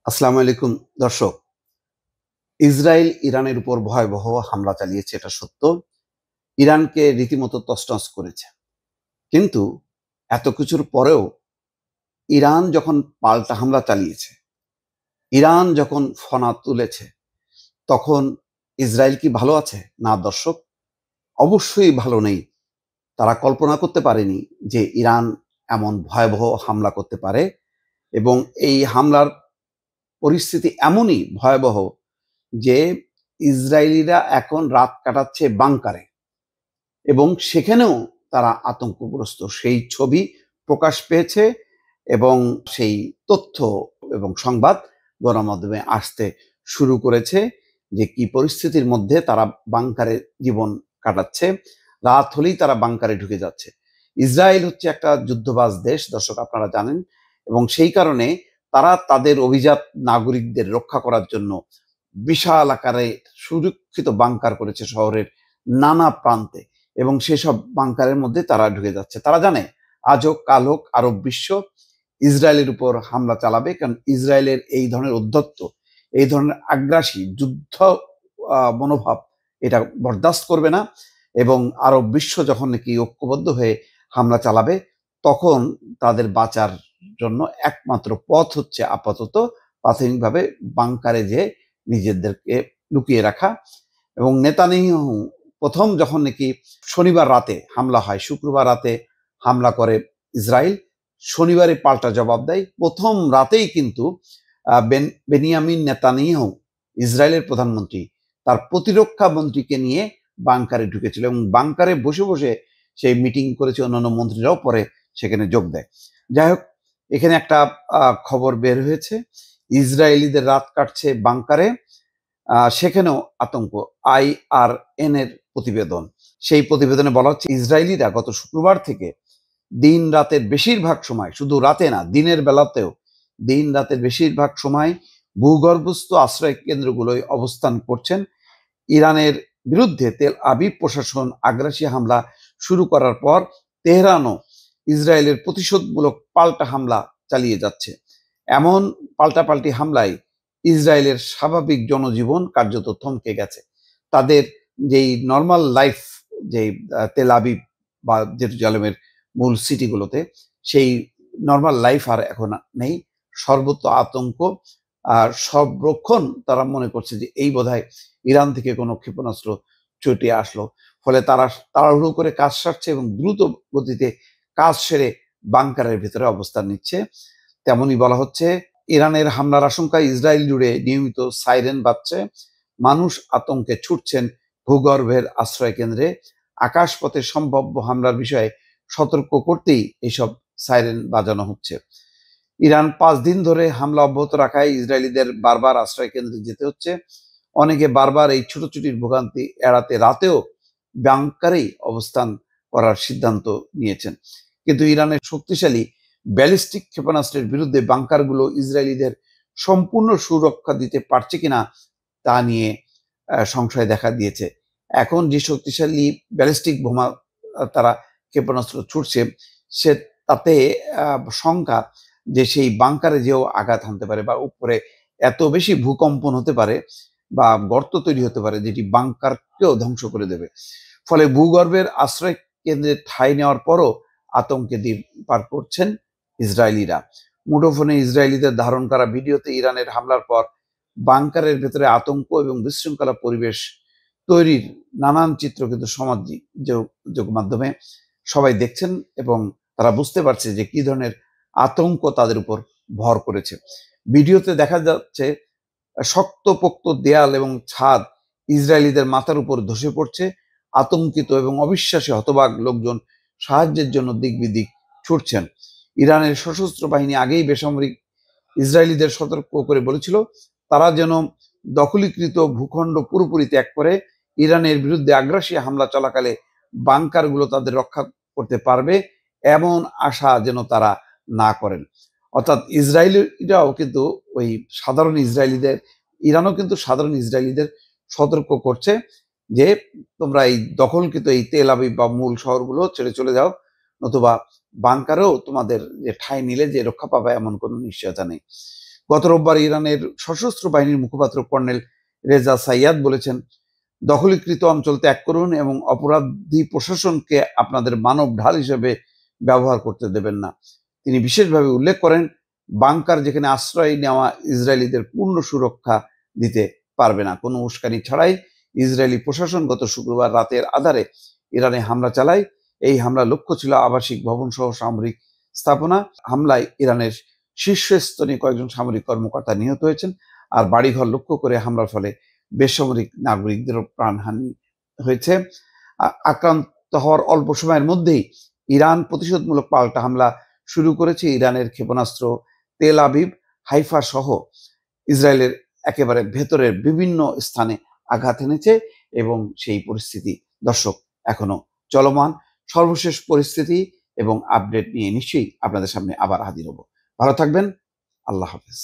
আসসালামু আলাইকুম দর্শক। ইসরায়েল ইরানের উপর ভয়াবহ হামলা চালিয়েছে, এটা সত্য। ইরানকে রীতিমতো তছনছ করেছে। কিন্তু এত কিছুর পরেও ইরান যখন পাল্টা হামলা চালিয়েছে, ইরান যখন ফনা তুলেছে, তখন ইসরায়েল কি ভালো আছে? না দর্শক, অবশ্যই ভালো নেই। তারা কল্পনা করতে পারেনি যে ইরান এমন ভয়াবহ হামলা করতে পারে, এবং এই হামলার পরিস্থিতি এমনই ভয়াবহ যে ইসরায়েলিরা এখন রাত কাটাচ্ছে বাংকারে, এবং সেখানেও তারা আতঙ্কগ্রস্ত। সেই ছবি প্রকাশ পেয়েছে এবং সেই তথ্য এবং সংবাদ গণমাধ্যমে আসতে শুরু করেছে যে কি পরিস্থিতির মধ্যে তারা বাংকারে জীবন কাটাচ্ছে। রাত হলেই তারা বাংকারে ঢুকে যাচ্ছে। ইসরায়েল হচ্ছে একটা যুদ্ধবাজ দেশ, দর্শক আপনারা জানেন, এবং সেই কারণে তারা তাদের অভিজাত নাগরিকদের রক্ষা করার জন্য বিশাল আকারে সুরক্ষিত বাংকার করেছে শহরের নানা প্রান্তে, এবং সেসব বাংকারের মধ্যে তারা ঢুকে যাচ্ছে। তারা জানে আজ হোক কাল হোক আরব বিশ্ব ইসরায়েলের উপর হামলা চালাবে, কারণ ইসরায়েলের এই ধরনের উদ্ধত্ত, এই ধরনের আগ্রাসী যুদ্ধ মনোভাব এটা বরদাস্ত করবে না। এবং আরব বিশ্ব যখন নাকি ঐক্যবদ্ধ হয়ে হামলা চালাবে, তখন তাদের বাঁচার জন্য একমাত্র পথ হচ্ছে আপাতত প্রাথমিকভাবে বাংকারে যে নিজেদেরকে লুকিয়ে রাখা। এবং নেতানিয়াহু প্রথম যখন নাকি শনিবার রাতে হামলা হয়, শুক্রবার রাতে হামলা করে ইসরায়েল, শনিবারে পাল্টা জবাব দেয়। প্রথম রাতেই কিন্তু বেনিয়ামিন নেতানিয়াহু, ইসরায়েলের প্রধানমন্ত্রী, তার প্রতিরক্ষা মন্ত্রীকে নিয়ে বাংকারে ঢুকেছিল, এবং বাংকারে বসে বসে সেই মিটিং করেছে। অন্যান্য মন্ত্রীরাও পরে সেখানে যোগ দেয়। যাই হোক, এখানে একটা খবর বের হয়েছে, ইসরায়েলিদের রাত কাটছে বাংকারে, সেখানেও আতঙ্ক। IRN এর প্রতিবেদন, সেই প্রতিবেদনে বলা হচ্ছে ইসরায়েলিরা গত শুক্রবার থেকে দিন রাতের বেশিরভাগ সময়, শুধু রাতে না দিনের বেলাতেও, দিন রাতের বেশিরভাগ সময় ভূগর্ভস্থ আশ্রয় কেন্দ্রগুলোয় অবস্থান করছেন। ইরানের বিরুদ্ধে তেল আবিব প্রশাসন আগ্রাসী হামলা শুরু করার পর তেহরানও ইসরায়েলের প্রতিশোধমূলক পাল্টা হামলা চালিয়ে যাচ্ছে। এমন পাল্টাপাল্টি হামলায় ইসরায়েলের স্বাভাবিক জনজীবন কার্যত থমকে গেছে। তাদের যেই নর্মাল লাইফ, যেই তেল আবিব বা জেরুজালেমের মূল সিটিগুলোতে, সেই নর্মাল লাইফ আর এখন নেই। সর্বত্র আতঙ্ক আর সর্বক্ষণ তারা মনে করছে যে এই বোধহয় ইরান থেকে কোনো ক্ষেপণাস্ত্র ছুটে আসলো। ফলে তারা তাড়াহুড়ো করে কাজ সারছে এবং দ্রুত গতিতে কাজ সেরে বাংকারের ভিতরে অবস্থান নিচ্ছে। তেমনই বলা হচ্ছে, ইরানের হামলার আশঙ্কায় ইসরায়েল জুড়ে নিয়মিত সাইরেন বাজছে। মানুষ আতঙ্কে ছুটছেন ভূগর্ভের আশ্রয় কেন্দ্রে। আকাশপথে সম্ভাব্য হামলার বিষয়ে সতর্ক করতেই এইসব সাইরেন বাজানো হচ্ছে। ইরান 5 দিন ধরে হামলা অব্যাহত রাখায় ইসরায়েলিদের বারবার আশ্রয় কেন্দ্রে যেতে হচ্ছে। অনেকে বারবার এই ছুটোছুটির ভোগান্তি এড়াতে রাতেও বাংকারেই অবস্থান করার সিদ্ধান্ত নিয়েছেন। কিন্তু ইরানের শক্তিশালী ব্যালিস্টিক ক্ষেপণাস্ত্রের বিরুদ্ধে বাংকারগুলো ইসরায়েলিদের সম্পূর্ণ সুরক্ষা দিতে পারছে কিনা তা নিয়ে সংশয় দেখা দিয়েছে। এখন যে শক্তিশালী ব্যালিস্টিক বোমা তারা ক্ষেপণাস্ত্র ছুটছে, সে তাতে শঙ্কা যে সেই বাংকারে যেও আঘাত হানতে পারে, বা উপরে এত বেশি ভূকম্পন হতে পারে বা গর্ত তৈরি হতে পারে যেটি বাংকারকেও ধ্বংস করে দেবে। ফলে ভূগর্ভের আশ্রয় কেন্দ্রে ঠাঁই নেওয়ার পরও আতঙ্কে দিন পার করছেন ইসরায়েলিরা। মুঠোফোনে ইসরায়েলিদের ধারণ করা ভিডিওতে ইরানের হামলার পর বাংকারের ভেতরে আতঙ্ক এবং বিশৃঙ্খলা পরিবেশ তৈরির নানান চিত্র কিন্তু যোগ মাধ্যমে সবাই দেখছেন, এবং তারা বুঝতে পারছে যে কি ধরনের আতঙ্ক তাদের উপর ভর করেছে। ভিডিওতে দেখা যাচ্ছে শক্তপোক্ত দেয়াল এবং ছাদ ইসরায়েলিদের মাথার উপর ধসে পড়ছে। আতঙ্কিত এবং অবিশ্বাসী হতবাক লোকজন সাহায্যের জন্য দিক বিদিক ছুটছেন। ইরানের সশস্ত্র বাহিনী আগেই বেসামরিক ইসরায়েলিদের সতর্ক করে বলেছিল তারা যেন দখলীকৃত ভূখণ্ড পুরোপুরি ত্যাগ করে। ইরানের বিরুদ্ধে আগ্রাসী হামলা চলাকালে বাংকারগুলো তাদের রক্ষা করতে পারবে এমন আশা যেন তারা না করেন। অর্থাৎ ইসরায়েলিরাও কিন্তু ওই সাধারণ ইসরায়েলিদের, ইরানও কিন্তু সাধারণ ইসরায়েলিদের সতর্ক করছে যে তোমরা এই দখলকৃত এই তেল আবিব বা মূল শহরগুলো ছেড়ে চলে যাও, নতুবা বাংকারেও তোমাদের যে ঠাঁই নিলে যে রক্ষা পাবে এমন কোনো নিশ্চয়তা নেই। গত রোববার ইরানের সশস্ত্র বাহিনীর মুখপাত্র কর্নেল রেজা সাইয়াদ বলেছেন, দখলীকৃত অঞ্চল ত্যাগ করুন এবং অপরাধী প্রশাসনকে আপনাদের মানব ঢাল হিসেবে ব্যবহার করতে দেবেন না। তিনি বিশেষভাবে উল্লেখ করেন, বাংকার যেখানে আশ্রয় নেওয়া ইসরায়েলিদের পূর্ণ সুরক্ষা দিতে পারবে না। কোনো উস্কানি ছাড়াই ইসরায়েলি প্রশাসন গত শুক্রবার রাতের আধারে ইরানে হামলা চালায়। এই হামলার লক্ষ্য ছিল আবাসিক ভবন সহ সামরিক স্থাপনা। হামলায় ইরানের শীর্ষস্থানীয় কয়েকজন সামরিক কর্মকর্তা নিহত হয়েছেন, আর বাড়িঘর লক্ষ্য করে হামলার ফলে বেসামরিক নাগরিকদেরও প্রাণহানি হয়েছে। আক্রান্ত হওয়ার অল্প সময়ের মধ্যেই ইরান প্রতিশোধমূলক পাল্টা হামলা শুরু করেছে। ইরানের ক্ষেপণাস্ত্র তেল আবিব, হাইফা সহ ইসরায়েলের একেবারে ভেতরের বিভিন্ন স্থানে আঘাত এনেছে এবং সেই পরিস্থিতি দর্শক এখনো চলমান। সর্বশেষ পরিস্থিতি এবং আপডেট নিয়ে নিশ্চয়ই আপনাদের সামনে আবার হাজির হব। ভালো থাকবেন। আল্লাহ হাফেজ।